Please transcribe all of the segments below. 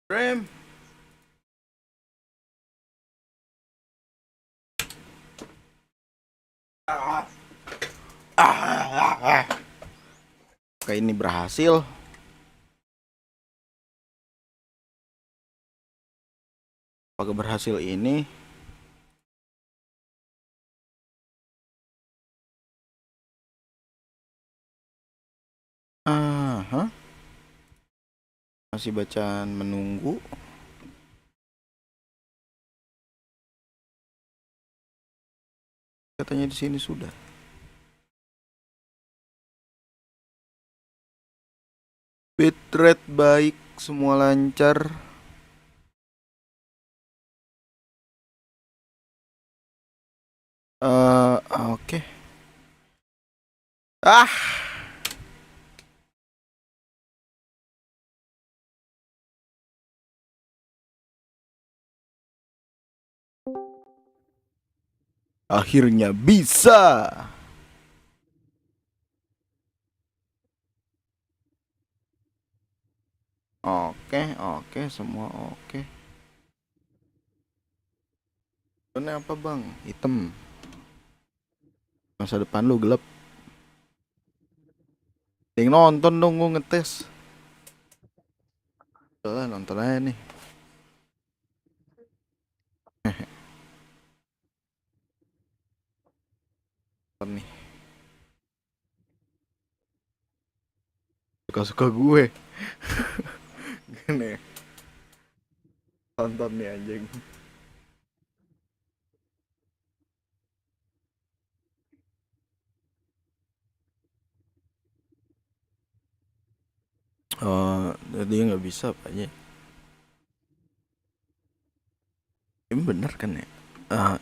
Rem. Kayak ini berhasil. Apakah berhasil ini? Masih bacaan menunggu. Katanya di sini sudah. Bitrate baik, semua lancar. Oke. Akhirnya bisa. Oke, semua oke. Ini apa bang? Hitam. Masa depan lu gelap. Yang nonton dong, gue ngetes. Udah nonton aja nih. Nih. Suka-suka gue. Gini. Tonton nih anjing. Oh, jadi nggak bisa apa aja. Ini bener kan ya?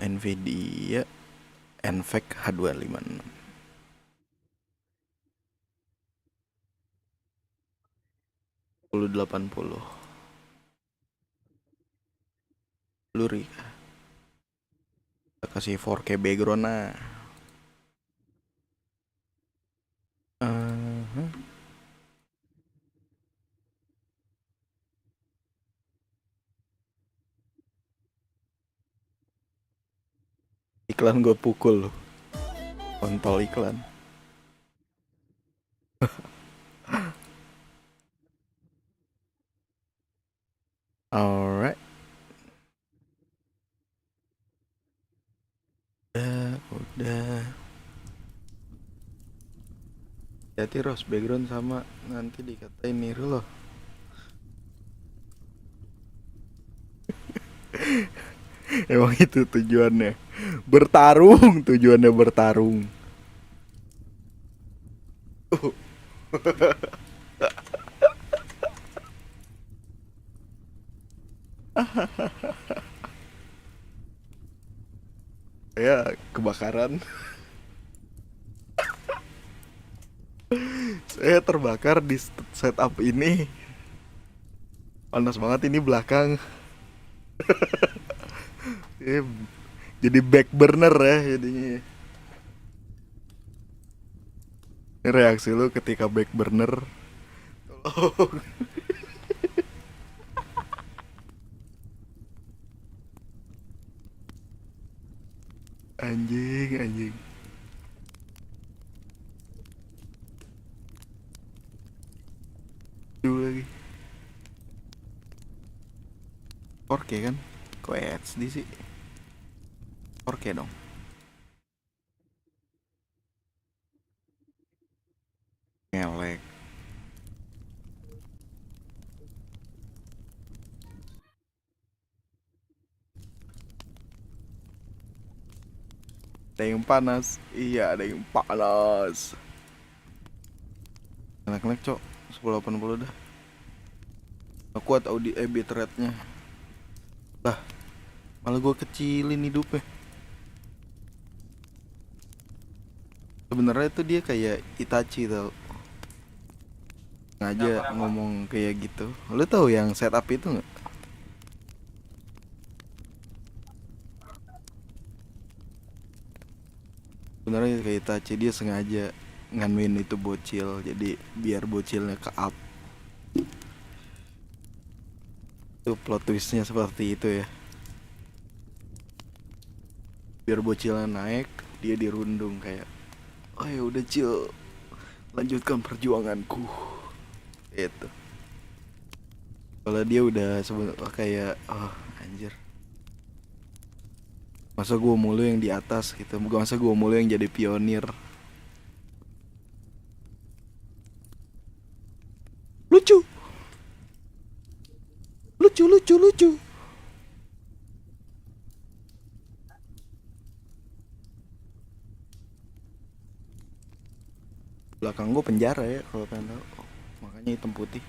Nvidia NVEC H256 1080 Blurry. Kita kasih 4K background nah. Iklan gue pukul loh. Kontol iklan. Alright. Udah. Hati Ros, background sama nanti dikatain niru loh. Emang itu tujuannya. Bertarung, tujuannya bertarung. Ya, kebakaran. Saya terbakar di setup ini. Panas banget ini belakang. Jadi back burner ya jadinya. Ini reaksi lu ketika back burner. Tolong. Anjing. Dulu lagi. 4K kan? Kok HD sih? 4K dong. Ngelek. Ada yang panas. Iya, ada yang panas. Ngelek cok. 1080 dah. Gak kuat bitrate-nya. Lah, malah gue kecilin hidupnya. Sebenarnya itu dia kayak Itachi tau. Ngajak ngomong kayak gitu. Lu tahu yang setup itu nggak? Sebenarnya kayak Itachi, dia sengaja nganuin itu bocil, jadi biar bocilnya ke up. Itu plot twistnya seperti itu ya. Biar bocilnya naik, dia dirundung kayak, oh ya udah Cil, lanjutkan perjuanganku. Itu. Kalau dia udah kayak, oh anjir. Masa gue mulu yang di atas gitu, masa gue mulu yang jadi pionir. Lucu. Lucu, lucu, lucu. Belakang gue penjara ya kalau kalian tahu. Oh, makanya hitam putih.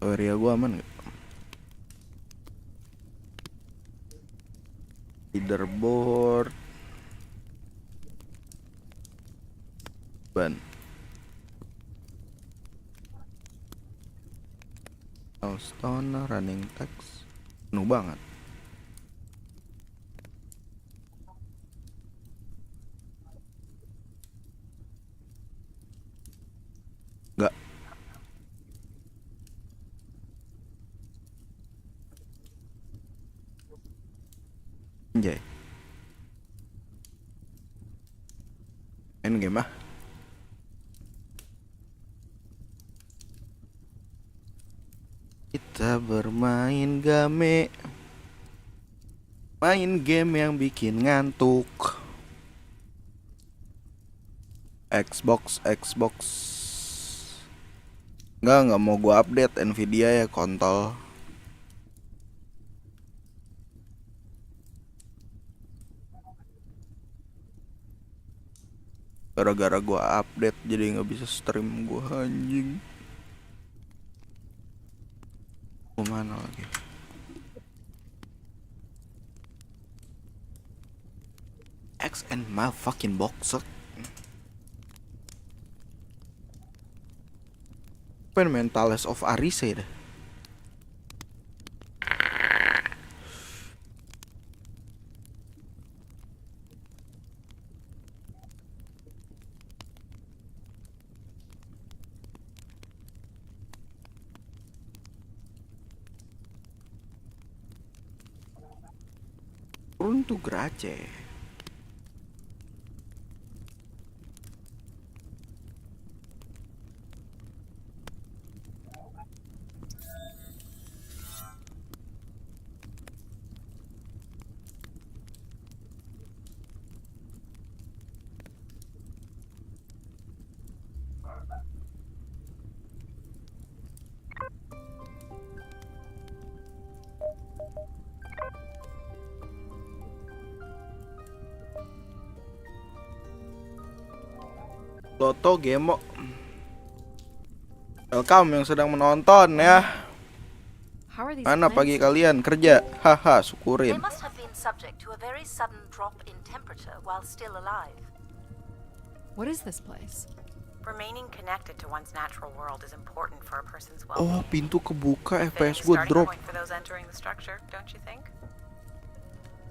Area gue aman gak? Leaderboard ban milestone running text penuh banget. Enggak. Anjay. Main game ah. Kita bermain game. Main game yang bikin ngantuk. Xbox. Enggak mau gua update Nvidia ya kontol. Gara-gara gua update jadi nggak bisa stream gua anjing. Kemana lagi? X and my fucking boxer. Pen Mentales of Arise dah. Untuk Grace. Loto Gemo. Welcome yang sedang menonton ya. Mana pagi kalian kerja? Haha, syukurin. What is this place? Remaining connected to one's natural world is important for a person's Oh, well-being. pintu kebuka, FPS gue drop. For those entering the structure, don't you think?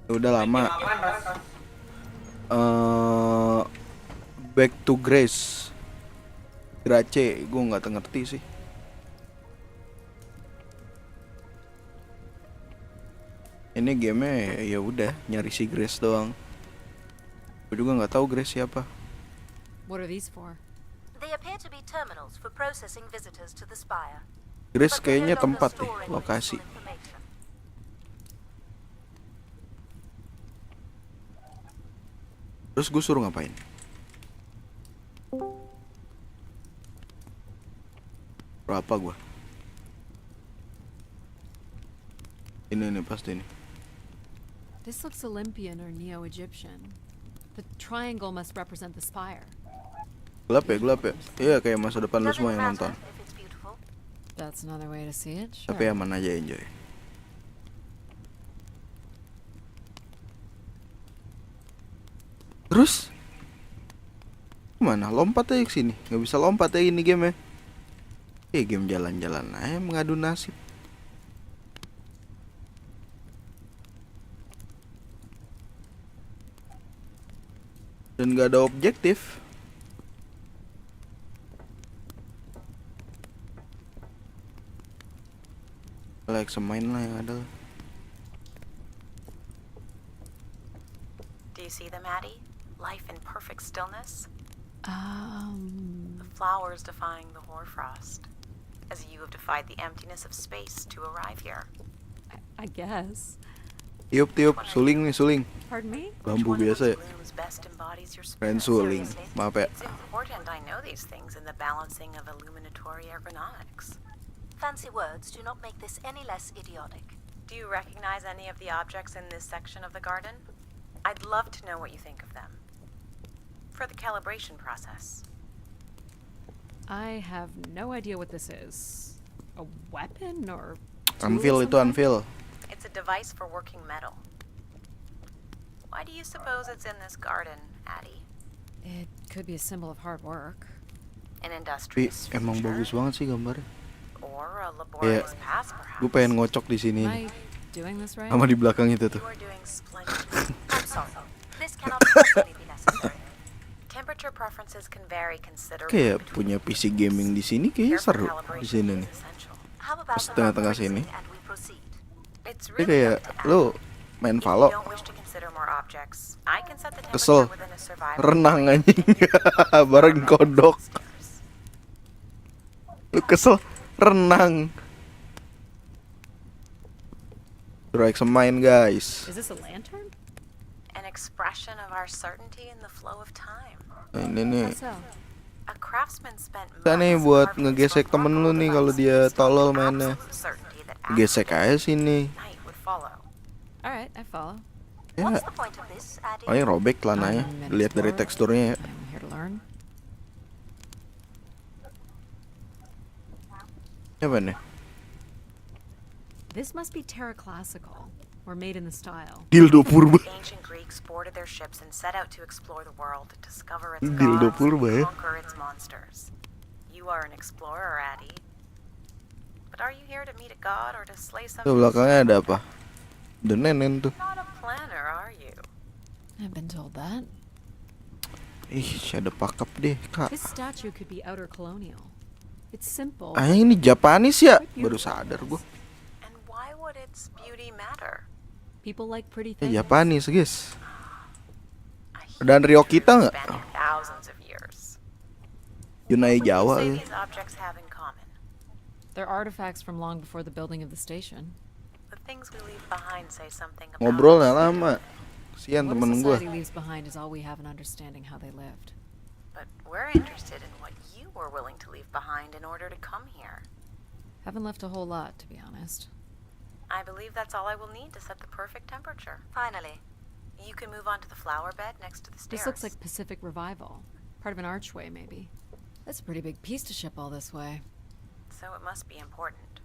Udah lama. Back to Grace. Grace, gue nggak ngerti sih. Ini game ya udah nyari si Grace doang. Gue juga nggak tahu Grace siapa. What are these for? They appear to be terminals for processing visitors to the spire. Grace kayaknya tempat nih, lokasi. Terus gue suruh ngapain? Berapa gue? Ini pasti nih. This looks Olympian or Neo-Egyptian. The triangle must represent the spire. Gelap ya? Iya kayak masa depan lu semua yang nonton. That's another way to see it. Sure. Tapi aman aja, enjoy. Terus gimana? Lompat aja ke sini. Nggak bisa lompat ya ini game ya. Game jalan-jalan aja mengadu nasib. Dan nggak ada objektif. Like semain lah yang ada. Do you see them, Addie? Life in perfect stillness? Um, The flowers defying the hoarfrost, as you have defied the emptiness of space to arrive here. I guess. Tiup, suling nih, suling. Pardon me? Which Bambu one of biasa ya. those blooms best embodies your Keren spirit? suling. Seriously? Maaf ya. It's important I know these things in the balancing of illuminatory ergonomics. Fancy words do not make this any less idiotic. Do you recognize any of the objects in this section of the garden? I'd love to know what you think of them. For the calibration process. I have no idea what this is. A weapon or tool of Anvil some itu kind? anvil. It's a device for working metal. Why do you suppose it's in this garden, Addie? It could be a symbol of hard work. An Tapi industrious emang future? bagus banget sih gambarnya. Or a laborious past, perhaps? Gue pengen ngocok di sini Am nih. I doing this right? Sama di belakang itu tuh. You are doing splendid. I'm sorry. This cannot possibly be necessary. Temperature preferences can vary considerably. Kayak between punya PC gaming di sini kayaknya Careful seru di calibration sini is nih. essential. How about Pas the tengah-tengah freezing sini. and we proceed? It's Dia really kayak up to lo Addie. main If Valo you don't wish to consider more objects, I can set the Kesel. temperature within a survival renang frame. anjing bareng kodok. Lu kesel renang. Strike semain guys. Is this a lantern? An expression of our certainty in the flow of time. Nah, ini nih. How so? A craftsman spent Bisa nih months buat carving this ngegesek temen lu remarkable nih kalau device dia based on tolol the mainnya. absolute certainty that Gesek aja sini. night would follow. All right, I follow. Ya, What's the point of this, Addie? paling robek celananya. Lihat dari teksturnya ya. I'm here to learn. Apa nih? This must be Terra Classical, or made in the style. Dildo purba. The ancient Greeks boarded their ships and set out to explore the world, discover its Dildo gods, purba ya. and conquer its monsters. You are an explorer, Addie. But are you here to meet a god or to slay some Tuh belakangnya ada apa? The nenen tuh. Not a planner, are you? I've been told that. Ih, ada pakap deh, Kak. This statue could be outer colonial. It's simple. Ah, ini Japanis ya? Baru sadar gua. And why would its beauty matter? People like pretty Ya things. Japanis, guys. A Dan Rio huge kita room nggak? spanning thousands of years. Yunai What do you Jawa say ya. these objects have in common? They're artifacts from long before the building of the station. The things we leave behind say something about Ngobrolnya us. lama. Kasian What a temen gua. society leaves behind is all we have in understanding how they lived. But we're interested in what you were willing to leave behind in order to come here. Haven't left a whole lot, to be honest. I believe that's all I will need to set the perfect temperature. Finally. You can move on to the flower bed next to the stairs. This looks like Pacific Revival. Part of an archway, maybe. That's a pretty big piece to ship all this way. So it must be important.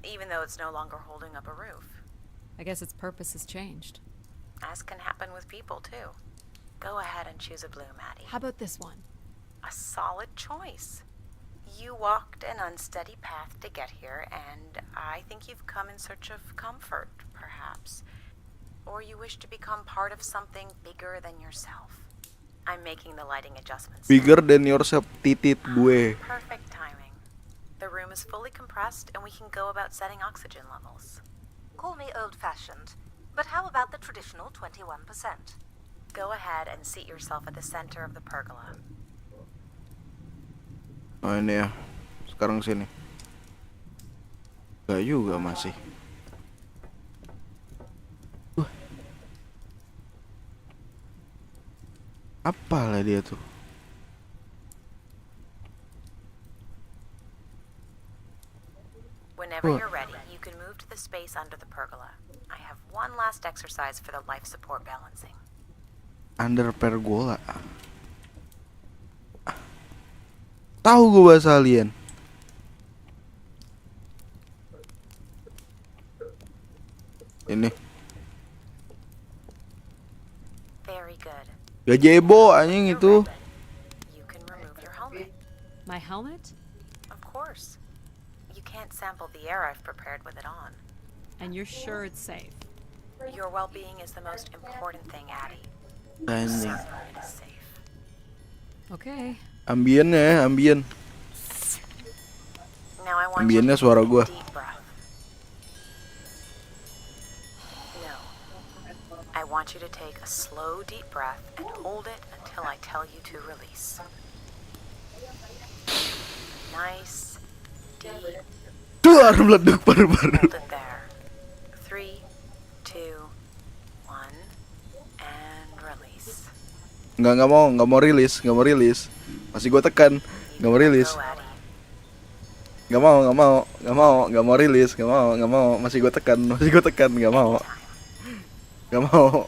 Even though it's no longer holding up a roof. I guess its purpose has changed. As can happen with people, too. Go ahead and choose a bloom, Addie. How about this one? A solid choice. You walked an unsteady path to get here, and I think you've come in search of comfort, perhaps. Or you wish to become part of something bigger than yourself. I'm making the lighting adjustments. Bigger than yourself, titit gue. Perfect timing. The room is fully compressed, and we can go about setting oxygen levels. Call me old-fashioned, but how about the traditional 21%? Go ahead and seat yourself at the center of the pergola. Oh ini ya. Sekarang sini. Gak juga masih. Apalah dia tuh? Whenever What? you're ready, you can move to the space under the pergola. I have one last exercise for the life support balancing. Under pergola. Tahu gue bahasa alien. Ini. Very good. Gazebo anjing You're itu. ready. You can remove your helmet. My helmet? Of course. You can't sample the air I've prepared with it on. And you're sure it's safe? Your well-being is the most important thing, Addie. Anjing. Certain it is safe. Okay. Ambiennya ya, ambien. Now I want Ambiennya you to suara take gua. a deep breath. No. I want you to take a slow, deep breath and hold it until I tell you to release. Nice, deep. Duar meleduk paru-paru. Hold it there. 3, 2, 1, and release. Nggak mau rilis. Masih gue tekan, nggak mau rilis. Go, Addie. Nggak mau rilis, nggak mau. Masih gue tekan, nggak mau. Nggak mau.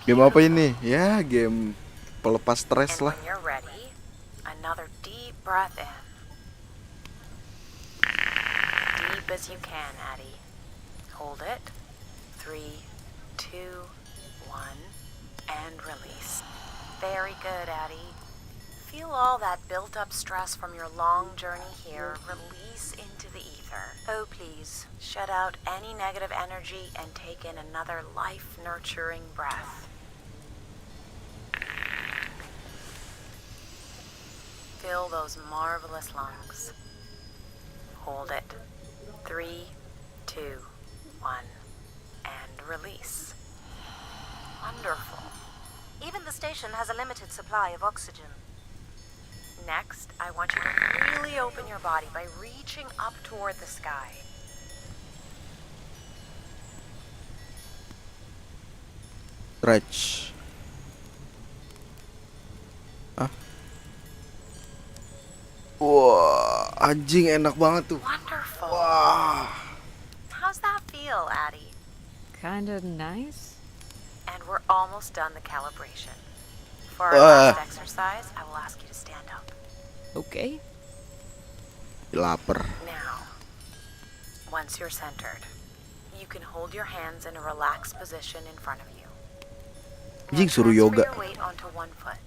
Game apa ini? Ya, game pelepas stres And lah. when you're ready, another deep breath in. Deep as you can, Addie. Hold it. 3, 2, 1, and release. Very good, Addie. Feel all that built-up stress from your long journey here release into the ether. Oh, please. Shut out any negative energy and take in another life-nurturing breath. Fill those marvelous lungs. Hold it. 3, 2, 1, and release. Wonderful. Even the station has a limited supply of oxygen. Next, I want you to really open your body by reaching up toward the sky. Stretch. Wah, anjing enak banget tuh. Wonderful. Wah. How's that feel, Addie? Kinda nice? And we're almost done the calibration. For our last exercise, I will ask you to stand up. Okay. Laper. Now, once you're centered, you can hold your hands in a relaxed position in front of you. Anjing suruh Transfer yoga. your weight onto one foot.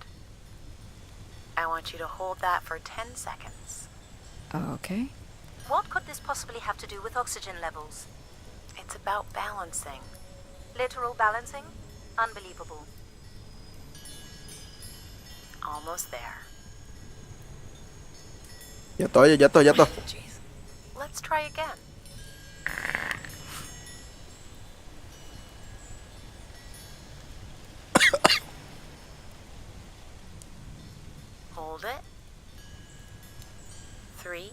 I want you to hold that for 10 seconds. Okay. What could this possibly have to do with oxygen levels? It's about balancing. Literal balancing? Unbelievable. Almost there. Jatuh. Jeez. Let's try again. Hold it. 3,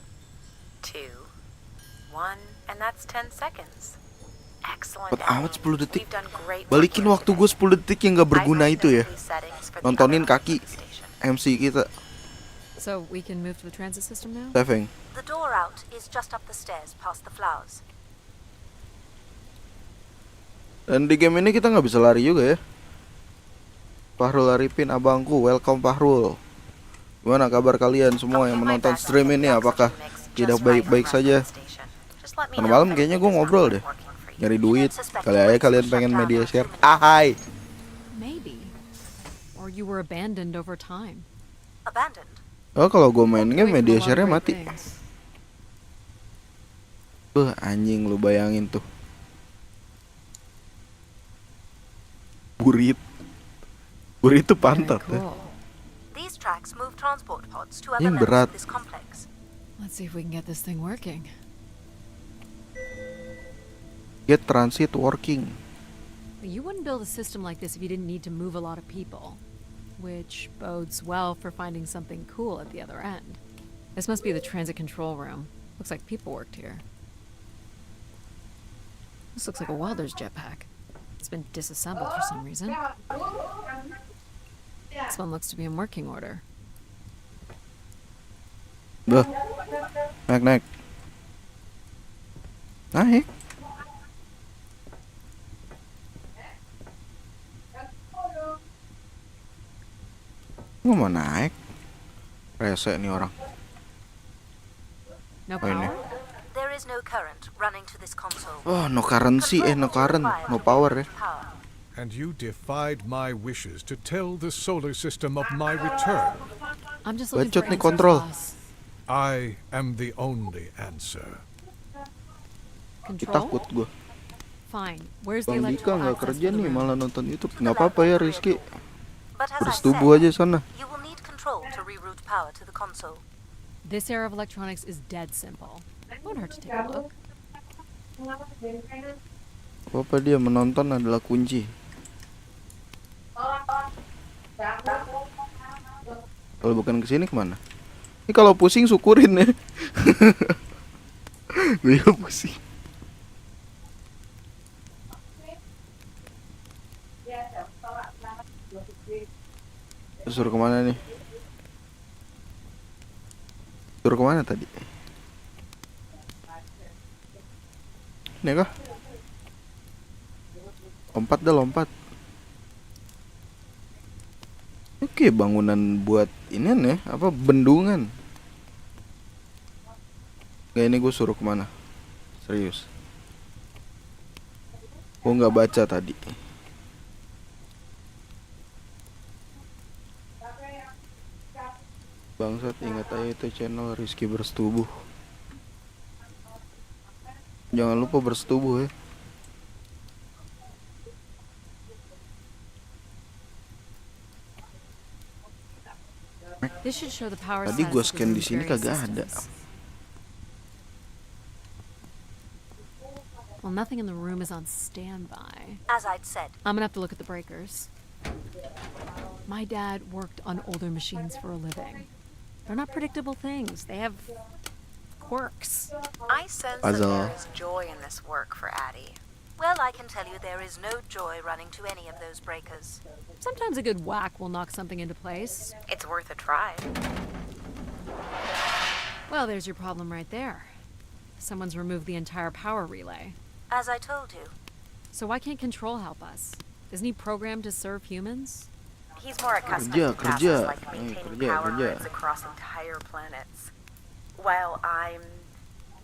2, 1, and that's 10 seconds. Excellent. Cepet amat 10 detik. We've done great work Balikin here waktu today. gue 10 detik yang gak berguna I itu ya. these settings for the Nontonin other kaki ones at the station. MC kita. So we can move to the transit system now? Saving. The door out is just up the stairs past the flowers. Dan di game ini kita nggak bisa lari juga ya. Fahrul Arifin abangku, welcome Fahrul. Gimana kabar kalian semua yang menonton stream ini? Apakah tidak baik-baik saja? Karena malam kayaknya gue ngobrol deh, nyari duit. Kali aja kalian pengen media share. Hai. Maybe. Or you were abandoned over time. Abandoned? Oh kalau gue main game Away from media a lot of share-nya great mati. things. Anjing lu bayangin tuh. Burit itu pantat Very ya. cool. These tracks move transport pods to other Yang levels berat. of this complex. Let's see if we can get this thing working. Get transit working. You wouldn't build a system like this if you didn't need to move a lot of people. Which bodes well for finding something cool at the other end. This must be the transit control room. Looks like people worked here. This looks like a welder's jetpack. It's been disassembled for some reason. This one looks to be in working order. Naik. Naik. Nggak mau naik. Rese nih orang. No Oh, ini. power? There is no current running to this console. Oh, no currency, no current, no power ya. Power. And you defied my wishes to tell the solar system of my return. I'm just looking for Bacot nih, answers, kontrol. boss. I am the only answer. Control? Takut gue. Fine. Where's the Bang Dika electrical nggak access kerja to the nih, room? malah nonton YouTube. Nggak apa-apa ya Rizky. But as I Bersetubuh aja said, sana. you will need control to reroute power to the console. This era of electronics is dead simple. Won't hurt to take a look. Apa dia menonton adalah kunci. Kalau bukan kesini kemana? Ini kalau pusing syukurin ya. Gue pusing. Suruh kemana nih? Suruh kemana tadi? Ini kah? Lompat dah, lompat. Oke, bangunan buat ini nih, apa bendungan. Gak, ini gue suruh kemana? Serius. Gue nggak baca tadi. Bangsat, ingat aja itu channel Rizky Bersetubuh. Jangan lupa bersetubuh ya. This should show the power Tadi status gua of the scan di room's sini various kagak ada. systems. Well, nothing in the room is on standby. As I'd said, I'm gonna have to look at the breakers. My dad worked on older machines for a living. They're not predictable things. They have quirks. I sense that Puzzle. there is joy in this work for Addie. well, I can tell you there is no joy running to any of those breakers. Sometimes a good whack will knock something into place. It's worth a try. Well, there's your problem right there. Someone's removed the entire power relay. As I told you, So why can't Control help us? Isn't he programmed to serve humans? He's more accustomed Kerja, to tasks kerja. like Ayo, maintaining kerja, power kerja. grids across entire planets. While I'm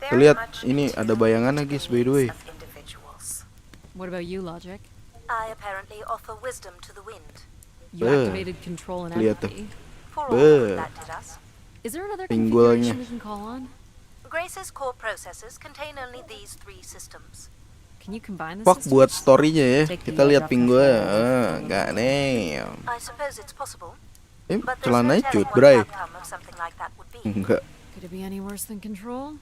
very Lihat, much ini into ada bayangannya the guys, by the way. needs of individuals. What about you, Logic? I apparently offer wisdom to the wind. You Ugh. activated Control and Lihat tuh. Empathy. For all Ugh. that did us. Is there another Pinggulnya. configuration we can call on? Grace's core processors contain only these three systems. Can you combine the Fuck systems? buat storynya ya. Take Kita the lihat rough pinggul ya. control. Enggak nih. I suppose it's possible, Eh, but there's no celananya telling cut, what the bray. outcome of something like that would be. Enggak. Could it be any worse than Control?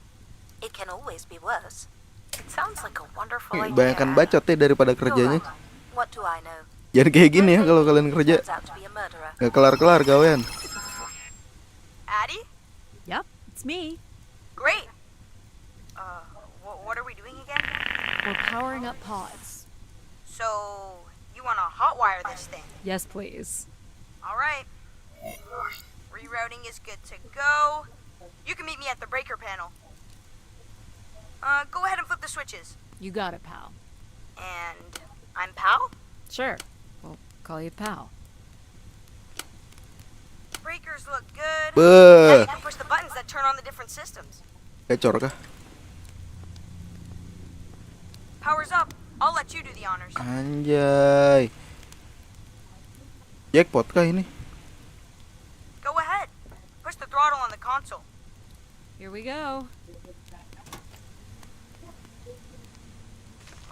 It can always be worse. It sounds like a wonderful Nih, idea. Bayangkan bacot ya daripada You're kerjanya. right. What do I know? Jangan kayak gini ya kalau kalian kerja. Turns out to be a murderer. Gak kelar-kelar gawean. Addie? Yep, it's me. Great. What are we doing again? We're powering up pods. So, you want to hotwire this thing? Yes, please. All right. Rerouting is good to go. You can meet me at the breaker panel. Go ahead and flip the switches. You got it, pal. And I'm Pal? Sure. We'll call you pal. Breakers look good. Now Beuh. you can push the buttons that turn on the different systems. Kecor kah? Power's up. I'll let you do the honors. Anjay. Jackpot kah ini? Go ahead. Push the throttle on the console. Here we go.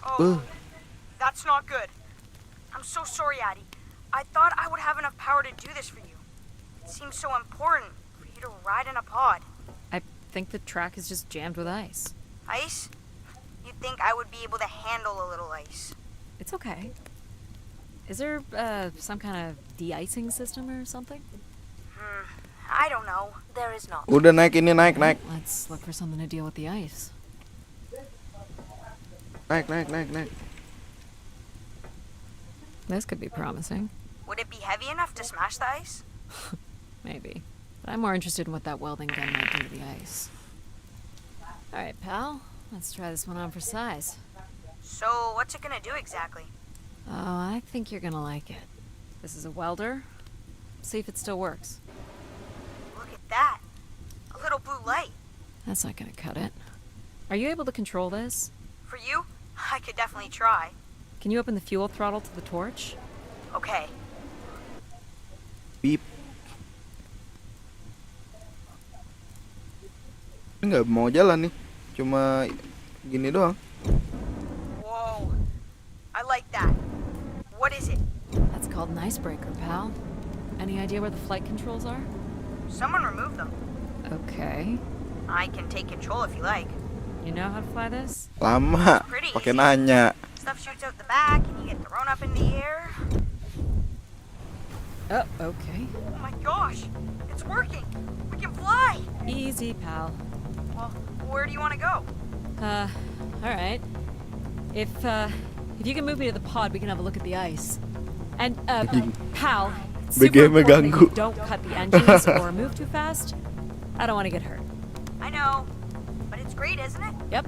Oh, that's not good. I'm so sorry, Addie. I thought I would have enough power to do this for you. It seems so important for you to ride in a pod. I think the track is just jammed with ice. Ice? You'd think I would be able to handle a little ice. It's okay. Is there some kind of de-icing system or something? I don't know. There is not. Udah naik ini, naik. Let's look for something to deal with the ice. Naik. This could be promising. Would it be heavy enough to smash the ice? Maybe. But I'm more interested in what that welding gun might do to the ice. Alright, pal. Let's try this one on for size. So, what's it gonna do exactly? Oh, I think you're gonna like it. This is a welder. See if it still works. Look at that. A little blue light. That's not gonna cut it. Are you able to control this? For you, I could definitely try. Can you open the fuel throttle to the torch? Okay. Beep. Ini nggak mau jalan nih, cuma gini doang. Whoa. I like that. What is it? That's called an icebreaker, pal. Any idea where the flight controls are? Someone removed them. Okay. I can take control if you like. You know how to fly this? Lama, Pretty pakai easy. nanya. Stuff shoots out the back and you get thrown up in the air. Oh, okay. Oh my gosh. It's working. We can fly. Easy, pal. Well, where do you want to go? Alright. If you can move me to the pod, we can have a look at the ice. And, Anjing. pal, it's super BGM important that ganggu. you don't cut the engines or move too fast. I don't want to get hurt. I know. But it's great, isn't it? Yep.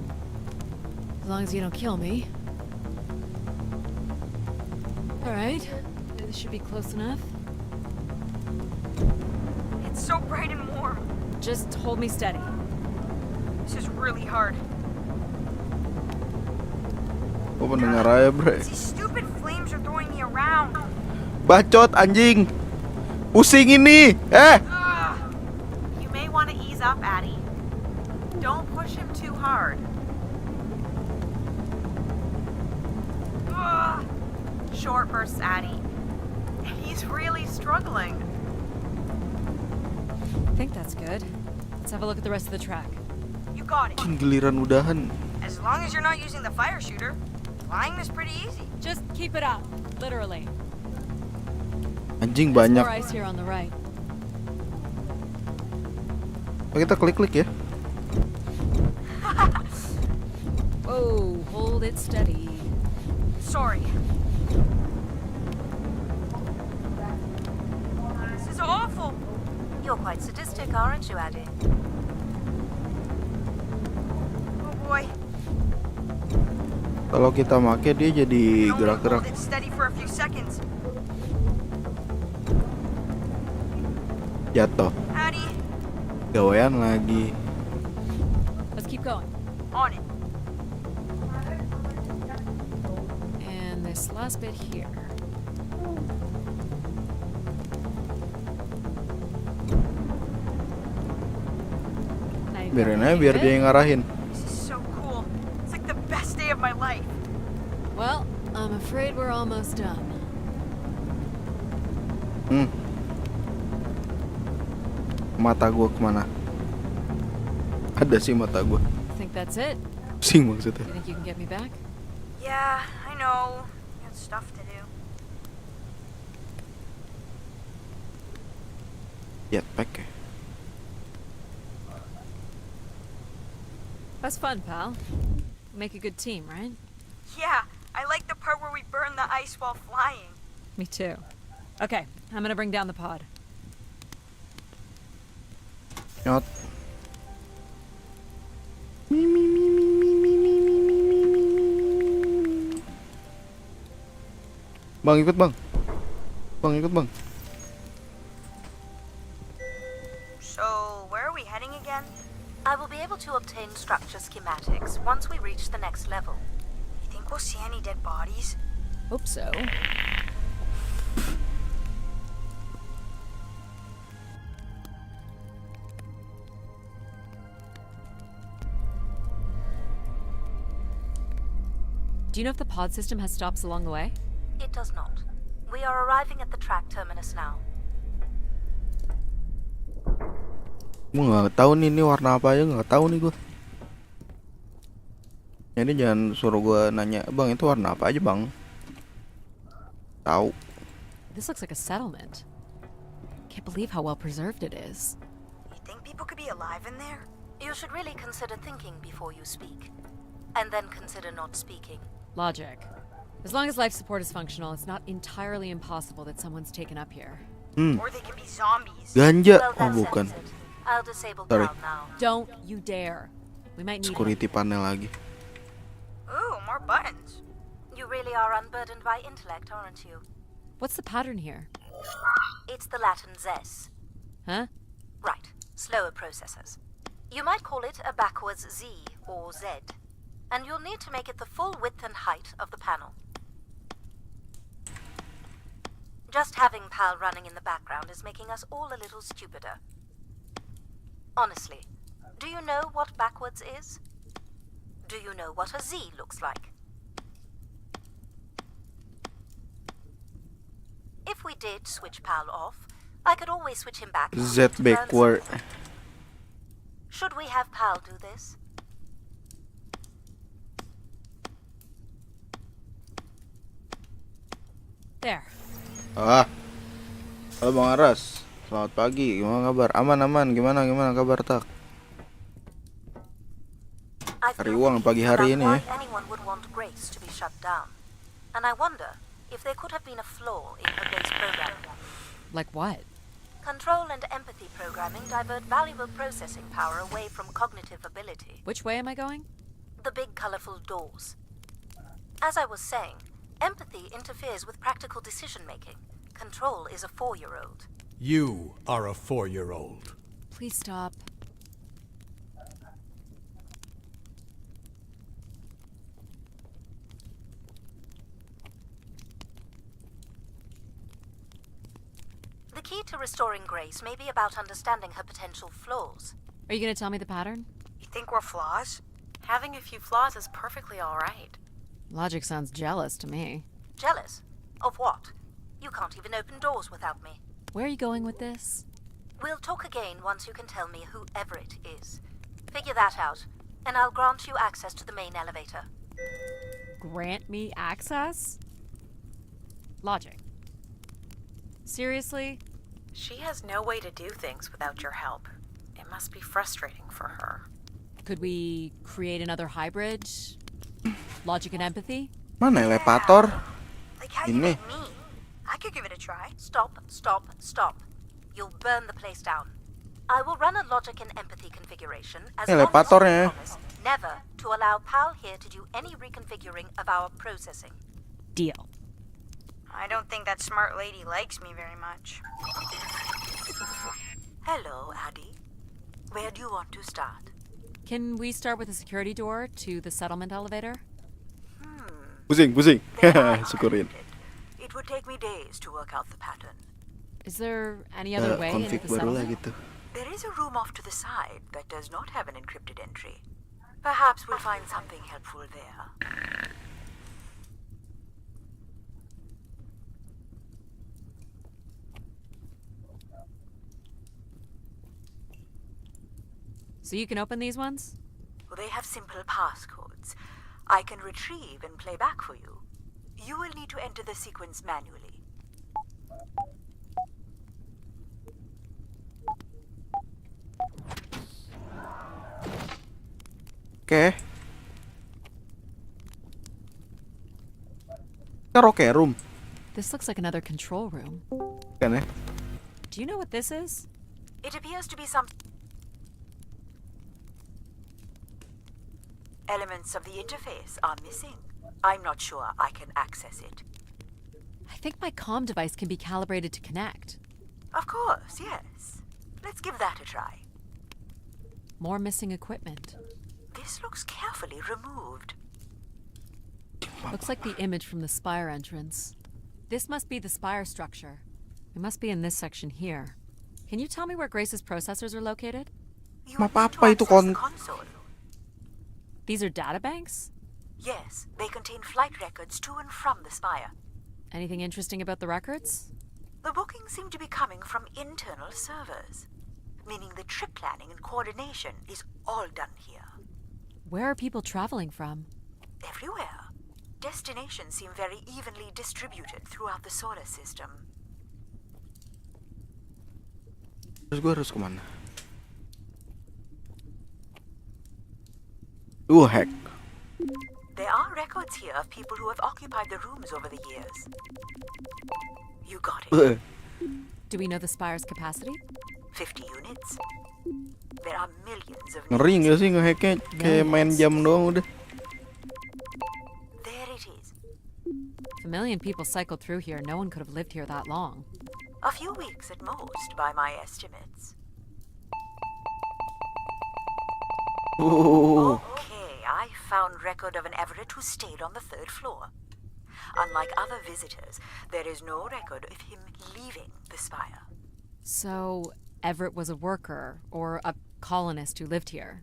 As long as you don't kill me. Alright. This should be close enough. It's so bright and warm. Just hold me steady. This is really hard. Oh, pendengar aja, bre. These stupid flames are throwing me around. Bacot anjing. Pusing ini. Ugh. You may want to ease up, Addie. Don't push him too hard. Ugh. Short bursts, Addie. He's really struggling. I think that's good. Let's have a look at the rest of the track. You got it. Giliran udahan. As long as you're not using the fire shooter, flying is pretty easy. Just keep it up, literally. Anjing There's banyak. more ice here on the right. Oh, kita klik-klik ya. Whoa, hold it steady. Sorry. This is awful. You're quite sadistic, aren't you, Addie? Oh boy. Kalau kita make dia jadi Can only gerak-gerak. hold it steady for a few seconds. Jatuh. Addie, Gawean lagi. Let's keep going. on it. And this last bit here. Now you've got Biarin aja everything biar good? dia yang ngarahin. This is so cool. It's like the best day of my life. Well, I'm afraid we're almost done. Mata gua kemana? Ada sih mata gua. Think that's it? Pusing maksudnya. You think you can get me back? Yeah, I know. You got stuff to do. Jetpack ya. That's fun, pal. Make a good team, right? Yeah, I like the part where we burn the ice while flying. Me too. Okay, I'm gonna bring down the pod. Nyot. Bang ikut bang. Bang ikut bang. So, where are we heading again? I will be able to obtain structure schematics once we reach the next level. You think we'll see any dead bodies? Hope so. Do you know if the pod system has stops along the way? It does not. We are arriving at the track terminus now. Gua nggak tahu nih ini warna apa aja, nggak tahu nih gua. Jadi jangan suruh gua nanya, bang itu warna apa aja bang? Tahu. This looks like a settlement. Can't believe how well preserved it is. You think people could be alive in there? You should really consider thinking before you speak. And then consider not speaking. Logic. As long as life support is functional, it's not entirely impossible that someone's taken up here. Or they could be zombies. Ganja. Well, Oh that bukan. settles it. I'll disable Sorry. ground now. Don't you dare. We might need Security panel lagi. Ooh, more buttons. You really are unburdened by intellect, aren't you? What's the pattern here? It's the Latin zes. Huh? Right. Slower processors. You might call it a backwards Z or Z, and you'll need to make it the full width and height of the panel. Just having PAL running in the background is making us all a little stupider. Honestly, do you know what backwards is? Do you know what a Z looks like? If we did switch PAL off, I could always switch him back. Z backward. Should we have PAL do this? There. Ah. Halo Bang Aras. Selamat pagi. Gimana kabar? Aman. Gimana kabar tak? I Cari feel uang pagi hari about ini, why anyone would want Grace to be shut down. And I wonder if there could have been a flaw in her base programming. Like what? Control and empathy programming divert valuable processing power away from cognitive ability. Which way am I going? The big colorful doors. As I was saying, empathy interferes with practical decision-making. Control is a 4-year-old. You are a 4-year-old. Please stop. The key to restoring Grace may be about understanding her potential flaws. Are you gonna tell me the pattern? You think we're flaws? Having a few flaws is perfectly alright. Logic sounds jealous to me. Jealous? Of what? You can't even open doors without me. Where are you going with this? We'll talk again once you can tell me whoever it is. Figure that out, and I'll grant you access to the main elevator. Grant me access? Logic. Seriously? She has no way to do things without your help. It must be frustrating for her. Could we create another hybrid? Logic and empathy? Mana elevator? Like how you Ini. made me. I could give it a try. Stop. You'll burn the place down. I will run a logic and empathy configuration as long as Elevatornya. you promise never to allow PAL here to do any reconfiguring of our processing. Deal. I don't think that smart lady likes me very much. Hello, Addie. Where do you want to start? Can we start with the security door to the settlement elevator? Pusing. They are Syukurin. encrypted. It would take me days to work out the pattern. Is there any other way into Konfig the baru lah settlement? gitu. There is a room off to the side that does not have an encrypted entry. Perhaps we'll find something helpful there. So you can open these ones? They have simple passcodes. I can retrieve and play back for you. You will need to enter the sequence manually. Oke. Karaoke room. This looks like another control room. Kan ya? Do you know what this is? It appears to be some elements of the interface are missing. I'm not sure I can access it. I think my comm device can be calibrated to connect. Of course, yes. Let's give that a try. More missing equipment. This looks carefully removed. Looks like the image from the spire entrance. This must be the spire structure. It must be in this section here. Can you tell me where Grace's processors are located? You Ma, will need to apa itu access the kon- console. These are data banks? Yes, they contain flight records to and from the spire. Anything interesting about the records? The bookings seem to be coming from internal servers, meaning the trip planning and coordination is all done here. Where are people traveling from? Everywhere. Destinations seem very evenly distributed throughout the solar system. Terus gue harus kemana? Hack. There are records here of people who have occupied the rooms over the years. You got it. Do we know the spire's capacity? 50 units. There are millions of Ngeri units. nggak sih ngehacknya kayak main jam doang udah. There it is. If a million people cycled through here, no one could have lived here that long. A few weeks at most, by my estimates. Okay, I found record of an Everett who stayed on the 3rd floor. Unlike other visitors, there is no record of him leaving the spire. So, Everett was a worker, or a colonist who lived here.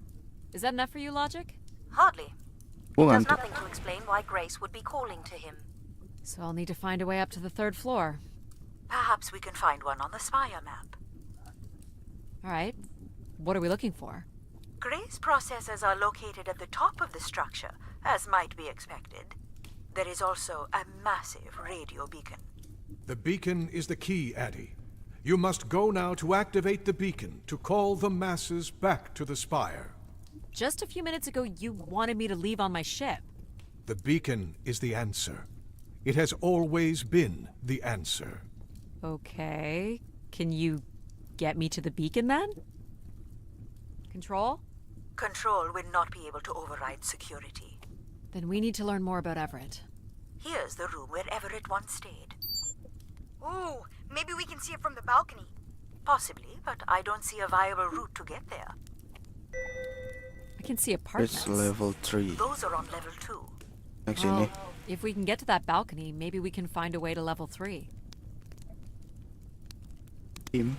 Is that enough for you, Logic? Hardly. Gua There's ngantuk. nothing to explain why Grace would be calling to him. So I'll need to find a way up to the 3rd floor. Perhaps we can find one on the spire map. Alright. What are we looking for? Grace processors are located at the top of the structure, as might be expected. There is also a massive radio beacon. The beacon is the key, Addie. You must go now to activate the beacon to call the masses back to the spire. Just a few minutes ago, you wanted me to leave on my ship. The beacon is the answer. It has always been the answer. Okay. Can you get me to the beacon then? Control? Control will not be able to override security. Then we need to learn more about Everett. Here's the room where Everett once stayed. Ooh, maybe we can see it from the balcony. Possibly, but I don't see a viable route to get there. I can see apartments. It's level 3. Those are on level 2. Next Well, ini. if we can get to that balcony, maybe we can find a way to level 3. Bim.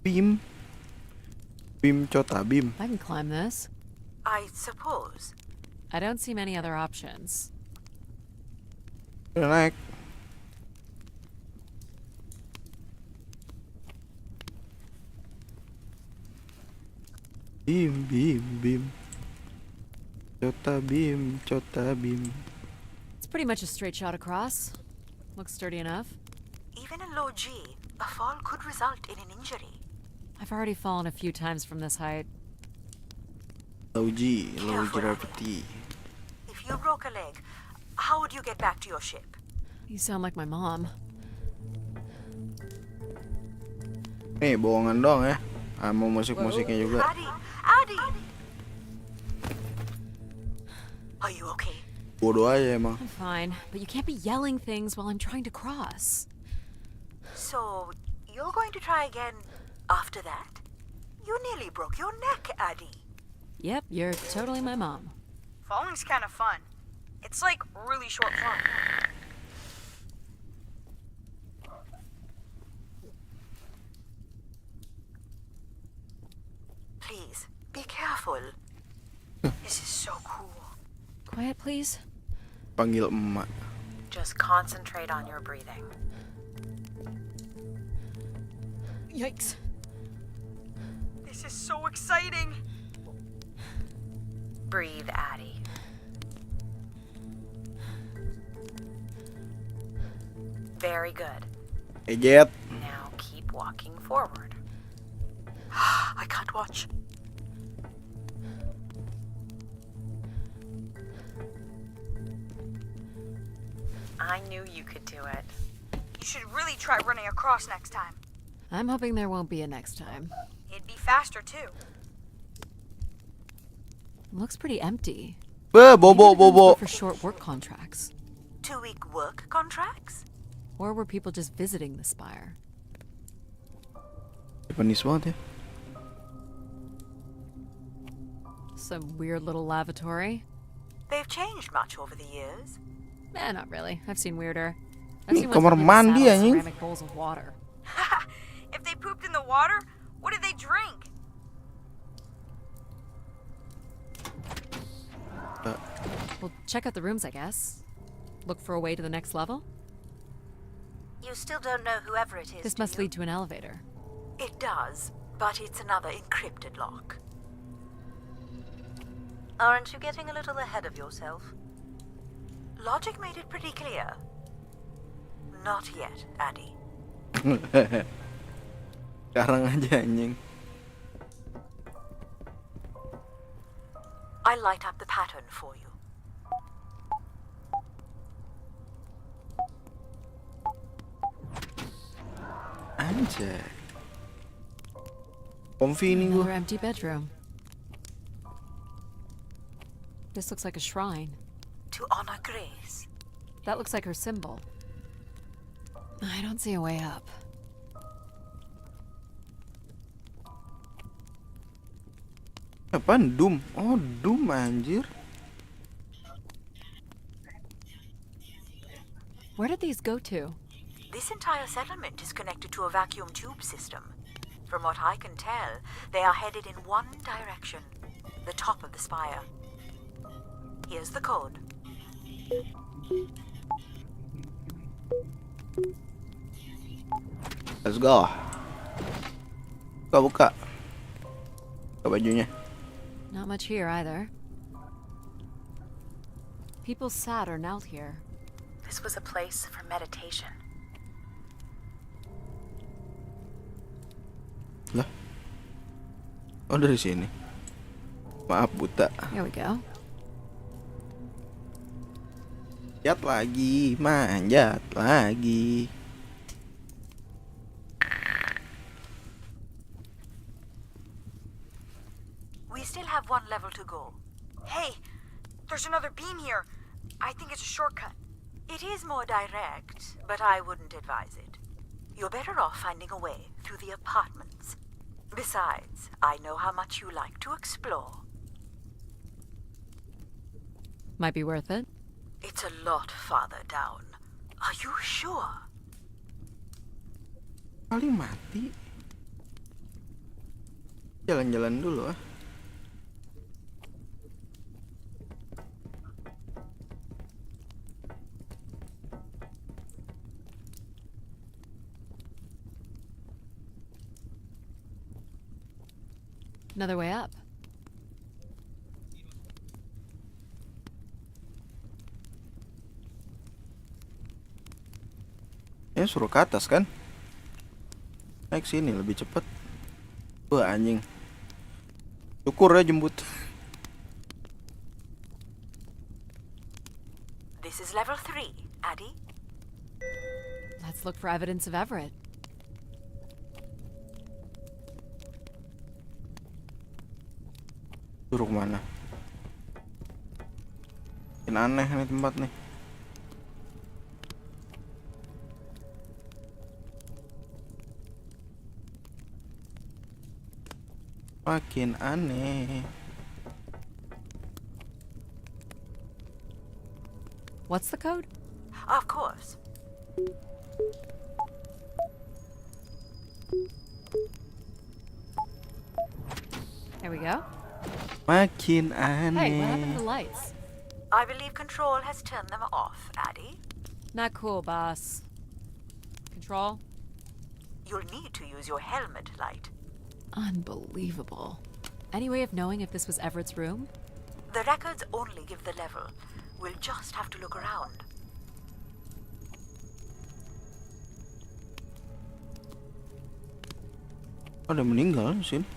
Bim. Bim Cota Bim. I can climb this. I suppose. I don't see many other options. Udah naik. Bim bim bim. Cota Bim, Cota Bim. It's pretty much a straight shot across. Looks sturdy enough. Even in low G, a fall could result in an injury. I've already fallen a few times from this height. Low G, low gravity. If you broke a leg, how would you get back to your ship? You sound like my mom. Nih, bohongan doang ya. Sama musik-musiknya juga. Addie! Addie! Are you okay? Bodoh aja emang. I'm fine, but you can't be yelling things while I'm trying to cross. So, you're going to try again after that? You nearly broke your neck, Addie. Yep, you're totally my mom. Falling's kind of fun. It's like really short fun. Please, be careful. This is so cool. Quiet, please. Panggil emak. Just concentrate on your breathing. Yikes. This is so exciting. Breathe, Addie. Very good. Ejet. Now keep walking forward. I can't watch. I knew you could do it. You should really try running across next time. I'm hoping there won't be a next time. It'd be faster too. Looks pretty empty. Bobo, Maybe the rooms bobo. were for short work contracts. 2-week work contracts? Or were people just visiting the spire? Japanese banget ya. Some weird little lavatory. They've changed much over the years. Not really. I've seen weirder. I've Nih, seen ones kamar with really mandi, salad anjing. ceramic bowls of water. If they pooped in the water, what did they drink? Well, check out the rooms, I guess. Look for a way to the next level. You still don't know who Everett is, This do must you? lead to an elevator. It does, but it's another encrypted lock. Aren't you getting a little ahead of yourself? Logic made it pretty clear. Not yet, Addie. Sekarang aja anjing. I'll light up the pattern for you. Anjay. Comfy nih Another gua. empty bedroom. This looks like a shrine. To honor Grace. That looks like her symbol. I don't see a way up. apaan? Doom. Oh, Doom anjir. Where did these go to? This entire settlement is connected to a vacuum tube system. From what I can tell, they are headed in one direction, the top of the spire. Here's the code. Let's go. Buka. Buka bajunya. Not much here either. People sat or knelt here. This was a place for meditation. Lah. Oh, dari sini. Maaf, buta. Here we go. Manjat lagi, manjat lagi. We still have one level to go. Hey, there's another beam here. I think it's a shortcut. It is more direct, but I wouldn't advise it. You're better off finding a way through the apartments. Besides, I know how much you like to explore. Might be worth it. It's a lot farther down. Are you sure? Paling mati. Jalan-jalan dulu ah. Another way up. Ya suruh ke atas kan? Naik sini lebih cepet. Wah anjing. Syukur ya jemput. This is level 3, Addie. Let's look for evidence of Everett. Suruh kemana? Makin aneh nih tempat nih. Makin aneh. What's the code? Of course. There we go. Makin Hey, what happened aneh. to the lights? I believe Control has turned them off, Addie. Not cool, boss. Control? You'll need to use your helmet light. Unbelievable. Any way of knowing if this was Everett's room? The records only give the level. We'll just have to look around. Ada meninggal di sini.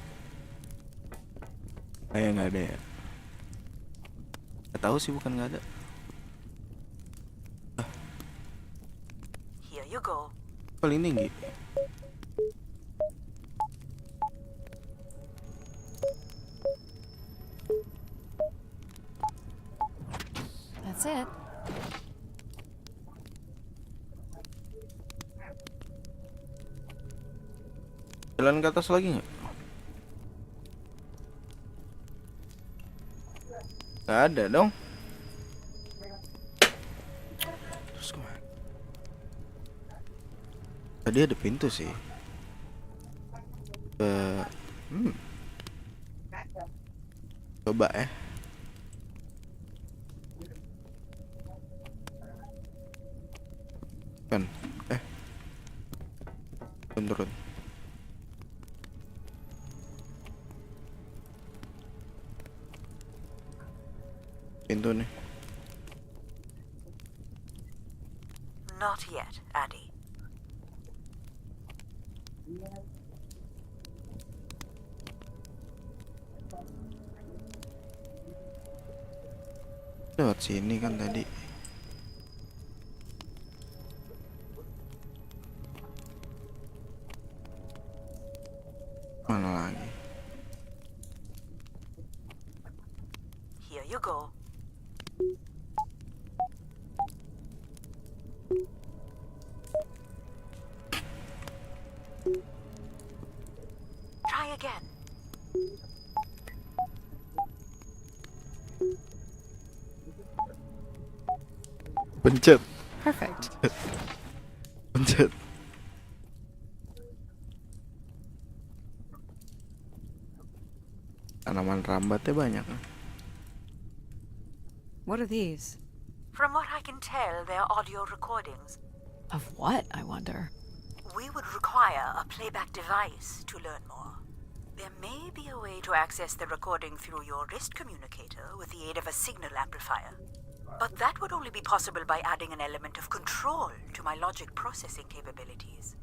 Kayak nggak ada ya. Nggak tahu sih, bukan nggak ada. Here you go. Paling tinggi. That's it. Jalan ke atas lagi nggak? Nggak ada dong. Terus kemana? Tadi ada pintu sih. Coba ya. Kan, turun. Pintu nih. Not yet, Addie. Lewat sini kan tadi. Mana lagi? Here you go. Try again. Pencet. Perfect. Pencet. Tanaman rambatnya banyak. What are these? From what I can tell, they're audio recordings. Of what, I wonder? We would require a playback device to learn more. There may be a way to access the recording through your wrist communicator with the aid of a signal amplifier. But that would only be possible by adding an element of control to my logic processing capabilities.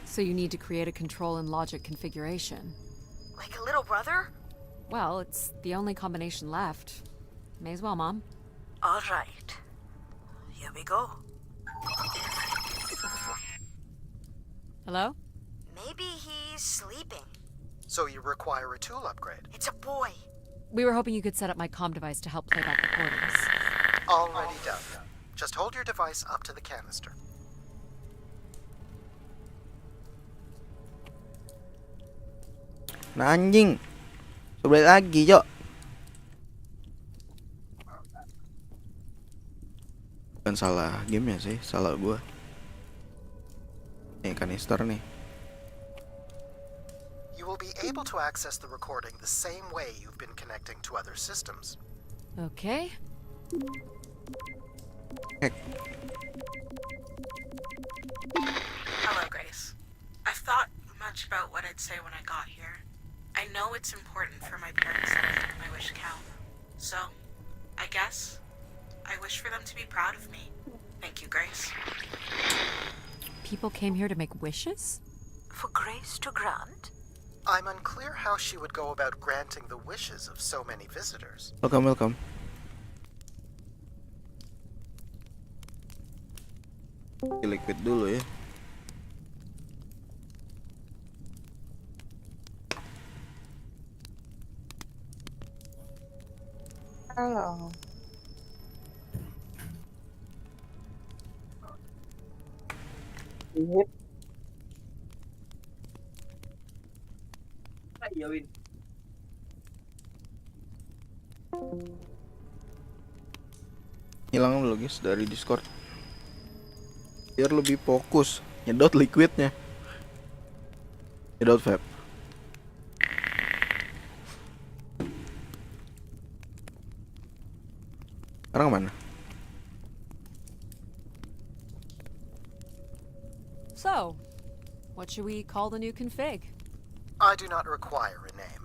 So you need to create a control and logic configuration. Like a little brother? Well, it's the only combination left. May as well, Mom. All right. Here we go. Hello? Maybe he's sleeping. So you require a tool upgrade. It's a boy. We were hoping you could set up my comm device to help play back recordings. Already done. Just hold your device up to the canister. Nah anjing. Coba lagi, yuk. Bukan salah gamenya sih, salah gua. Nih kanister nih. You will be able to access the recording the same way you've been connecting to other systems. Okay. Hello, Grace. I've thought much about what I'd say when I got here. I know it's important for my parents that I make my wish count. So, I guess I wish for them to be proud of me. Thank you, Grace. People came here to make wishes? For Grace to grant? I'm unclear how she would go about granting the wishes of so many visitors. Welcome, welcome. Liquid dulu ya. Halo. Iya. Iya, Win. Hilang dulu guys dari Discord. Biar lebih fokus nyedot liquidnya. Nyedot vape. Sekarang mana? So, what should we call the new config? I do not require a name.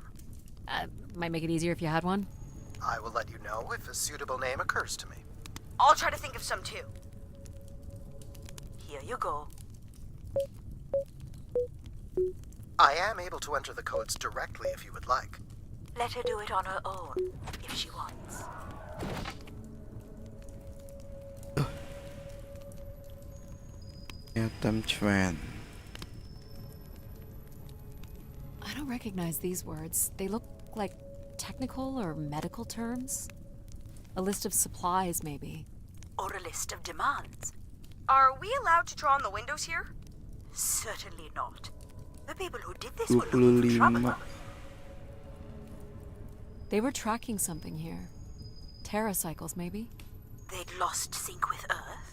Might make it easier if you had one. I will let you know if a suitable name occurs to me. I'll try to think of some too. Here you go. I am able to enter the codes directly if you would like. Let her do it on her own, if she wants. Atom Trend. I don't recognize these words. They look like technical or medical terms. A list of supplies, maybe. Or a list of demands. Are we allowed to draw on the windows here? Certainly not. The people who did this were looking for trouble. 25. They were tracking something here. Terracycles, maybe? They'd lost sync with Earth.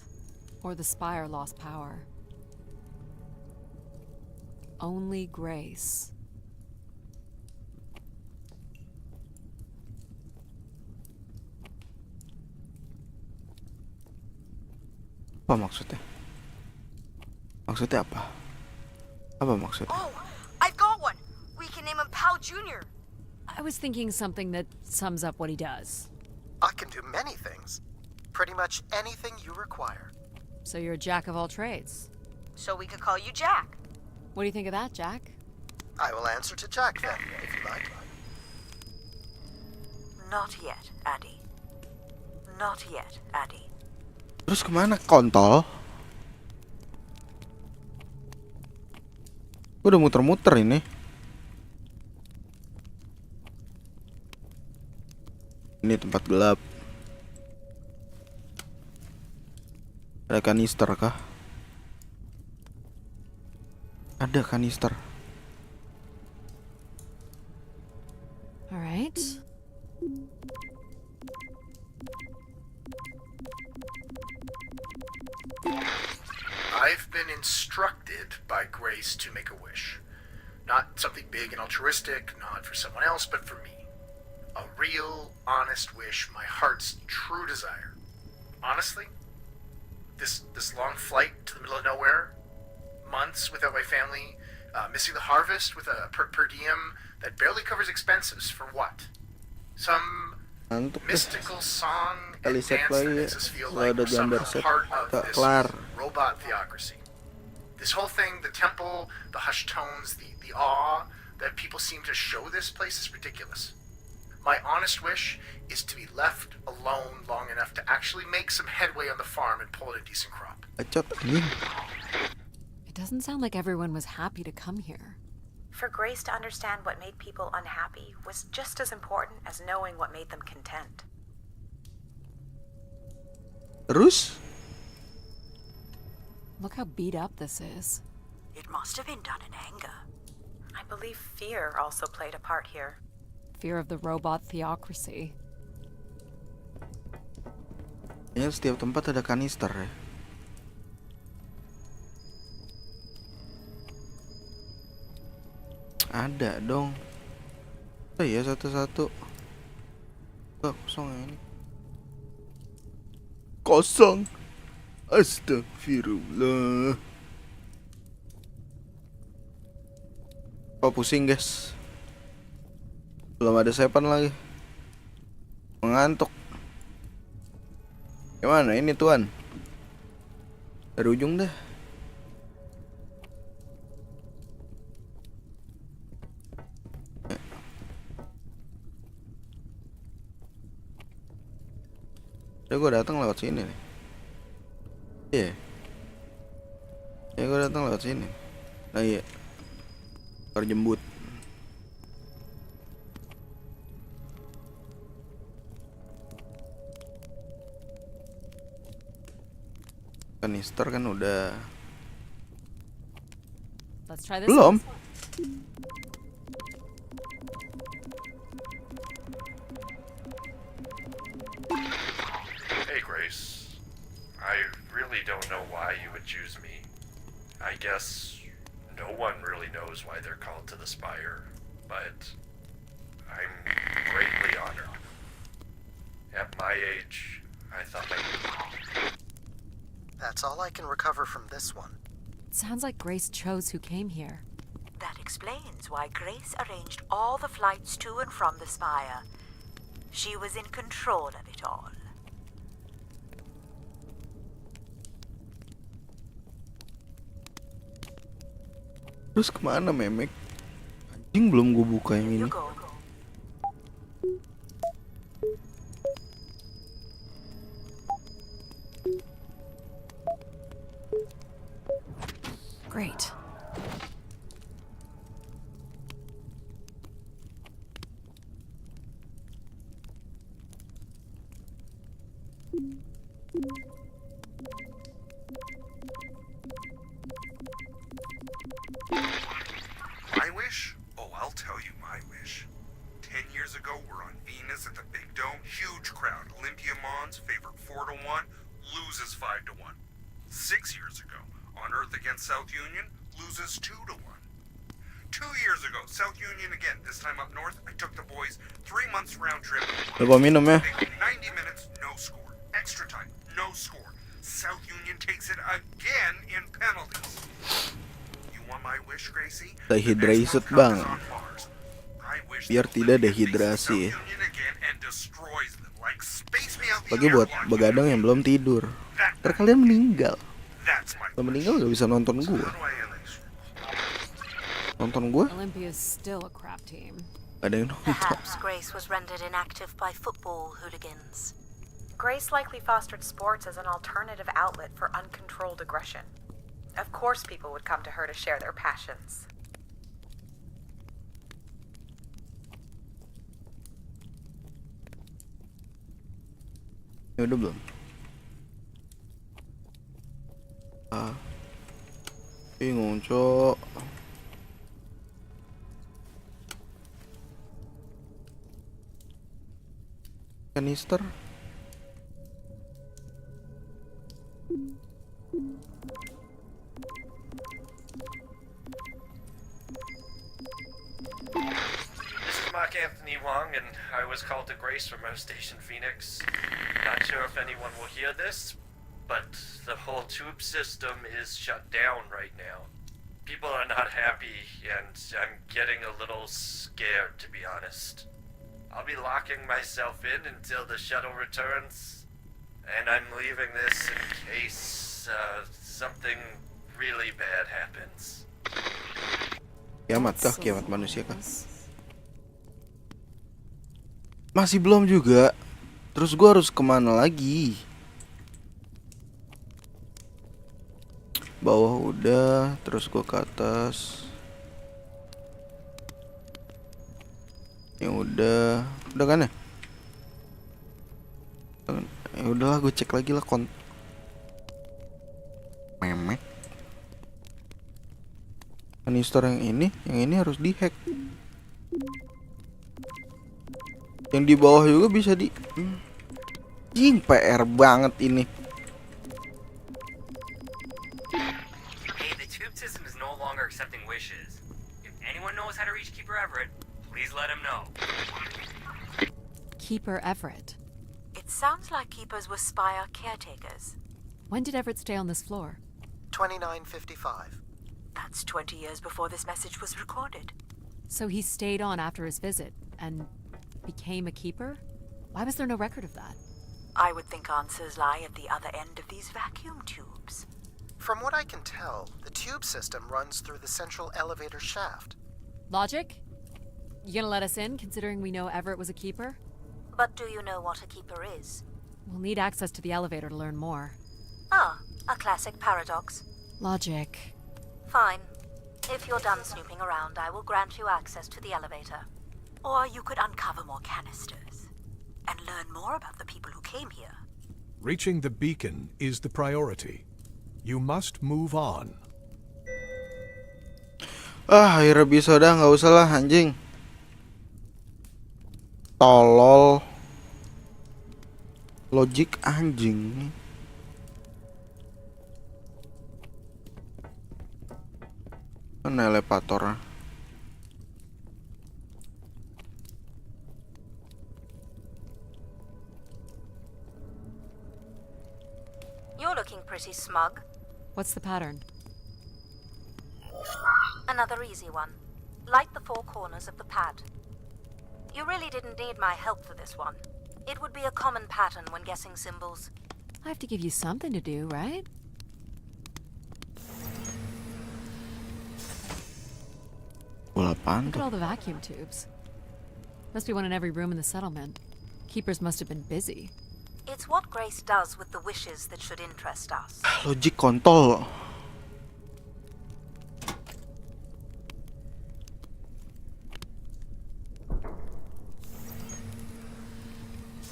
Or the Spire lost power. Only Grace. Apa maksudnya? Maksudnya apa? Apa maksudnya? Oh, I've got one. We can name him Pal Jr. I was thinking something that sums up what he does. I can do many things. Pretty much anything you require. So you're a jack of all trades. So we could call you Jack. What do you think of that, Jack? I will answer to Jack then, if you like. Not yet, Addie. Not yet, Addie. Terus kemana kontol? Gue udah muter-muter ini. Ini tempat gelap. Ada kanister kah? Ada kanister. All right. instructed by Grace to make a wish. Not something big and altruistic, not for someone else, but for me. A real, honest wish, my heart's true desire. Honestly, this long flight to the middle of nowhere, months without my family, missing the harvest with a per diem that barely covers expenses, for what? Some Ngantuk deh. mystical song Kali and set dance that lagi makes ya. us feel Kalau like ada we're somehow gambar set part of tak this kelar. robot theocracy. This whole thing, the temple, the hushed tones, the awe that people seem to show this place is ridiculous. My honest wish is to be left alone long enough to actually make some headway on the farm and pull in a decent crop. Bacot anjing. It doesn't sound like everyone was happy to come here. For Grace to understand what made people unhappy was just as important as knowing what made them content. Terus? Look how beat up this is. It must have been done in anger. I believe fear also played a part here. Fear of the robot theocracy. Ya setiap tempat ada kanister ya. Ada dong. Oh iya satu-satu. Oh, kosong ya ini. Kosong. Astagfirullah. Oh pusing guys. Belum ada sepan lagi. Mengantuk. Gimana ini tuan? Dari ujung dah. Ya gue datang lewat sini nih. Iya. Ya gue datang lewat sini. Nah iya. Terjembut. Kanister kan udah. Let's try this. Belum. Hey, Grace. I really don't know why you would choose me. I guess no one really knows why they're called to the Spire, but I'm greatly honored. At my age, I thought That's all I can recover from this one. It sounds like Grace chose who came here. That explains why Grace arranged all the flights to and from the Spire. She was in control of it all. Terus kemana memek? Anjing belum gue buka yang Here ini. you go. Great. My wish? Oh, I'll tell you my wish. 10 years ago, we're on Venus at the Big Dome. Huge crowd. Olympia Mons favored 4-1, loses 5-1. 6 years ago, on Earth against South Union, loses 2-1. 2 years ago, South Union again, this time up north. I took the boys 3 months round trip. Lupa minum ya. 90 minutes, no score. Extra time, no score. South Union takes it again in penalties. You want my wish, Gracie? Dehydrated bang. Biar tidak dehidrasi ya. Bagi buat begadang yang belum tidur. Ntar kalian meninggal. Kalau meninggal gak bisa nonton gue. Nonton gue? Olympia's still a crap team. Ada yang nonton. Perhaps Grace was rendered inactive by football hooligans. Grace likely fostered sports as an alternative outlet for uncontrolled aggression. Of course people would come to her to share their passions. Ya udah belum? Bingung cok. Kanister. Anthony Wong, and I was called to Grace from our station Phoenix. Not sure if anyone will hear this, but the whole tube system is shut down right now. People are not happy, and I'm getting a little scared, to be honest. I'll be locking myself in until the shuttle returns, and I'm leaving this in case something really bad happens. Kiamat kah? Kiamat manusia kah? Masih belum juga. Terus gua harus kemana lagi? Bawah udah, terus gua ke atas. Ya udah kan ya? Ya udahlah, gue cek lagi lah memek. Kanister yang ini harus dihack. Yang di bawah juga bisa di. Jing, PR banget ini. Hey, the tube system is no longer accepting wishes. If anyone knows how to reach Keeper Everett, please let him know. Keeper Everett. It sounds like keepers were spire caretakers. When did Everett stay on this floor? 2955. That's 20 years before this message was recorded. So he stayed on after his visit and became a keeper? Why was there no record of that? I would think answers lie at the other end of these vacuum tubes. From what I can tell, the tube system runs through the central elevator shaft. Logic? You gonna let us in, considering we know Everett was a keeper? But do you know what a keeper is? We'll need access to the elevator to learn more. Ah, a classic paradox. Logic. Fine. If you're done snooping around, I will grant you access to the elevator. Or you could uncover more canisters and learn more about the people who came here. Reaching the beacon is the priority. You must move on. Akhirnya bisa dah, nggak usah lah anjing. Tolol. Logic anjing. Mana elevatornya? You're looking pretty smug. What's the pattern? Another easy one. Light the four corners of the pad. You really didn't need my help for this one. It would be a common pattern when guessing symbols. I have to give you something to do, right? Bola apaan Look at tuh? all the vacuum tubes. Must be one in every room in the settlement. Keepers must have been busy. It's what Grace does with the wishes that should interest us. Logic kontol.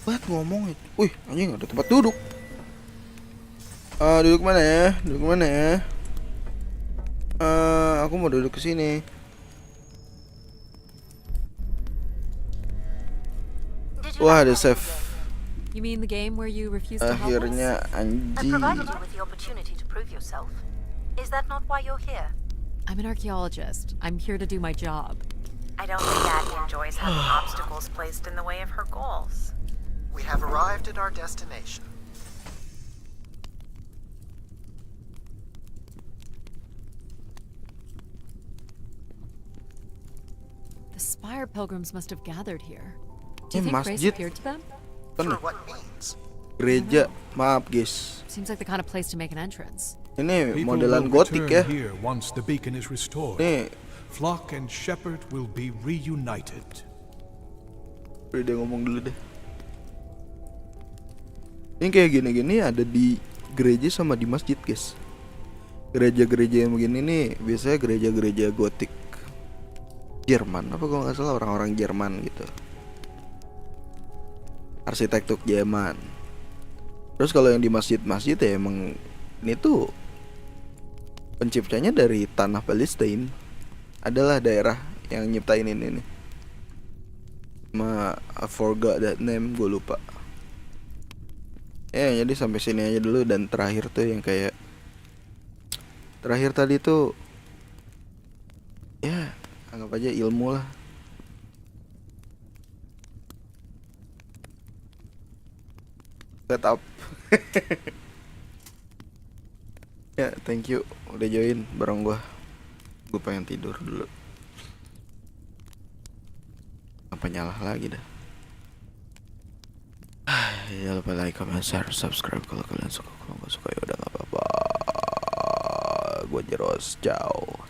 Buat ngomong itu. Wih, anjing ada tempat duduk. Duduk mana ya? Duduk mana ya? Aku mau duduk ke sini. Wah, ada save. You mean the game where you refuse to help us? Akhirnya I anjing. provided you with the opportunity to prove yourself. Is that not why you're here? I'm an archaeologist. I'm here to do my job. I don't think Addie enjoys having obstacles placed in the way of her goals. We have arrived at our destination. The Spire pilgrims must have gathered here. Do you Ini think Grace masjid. appeared to them? For Bener. what means? Gereja, maaf guys. Seems like the kind of place to make an entrance. Ini People modelan will gotik ya. return here once the beacon is restored. Nih, Flock and shepherd will be reunited. udah dia ngomong dulu deh. Ini kayak gini-gini ada di gereja sama di masjid guys. Gereja-gereja yang begini nih biasanya gereja-gereja gotik Jerman, apa kalau nggak salah orang-orang Jerman gitu. Arsitektur Jerman. Terus kalau yang di masjid-masjid ya emang ini tuh penciptanya dari tanah Palestina. Adalah daerah yang nyiptain ini nih. I forgot that name, gue lupa. Ya jadi sampai sini aja dulu, dan terakhir tuh yang kayak terakhir tadi tuh ya anggap aja ilmu lah. Get up. Ya, thank you udah join bareng gua. Gue pengen tidur dulu. Apa nyalah lagi dah. Jangan lupa like, comment, share, subscribe kalau kalian suka. Kalau nggak suka ya udah nggak apa-apa. Gue Jiros, ciao.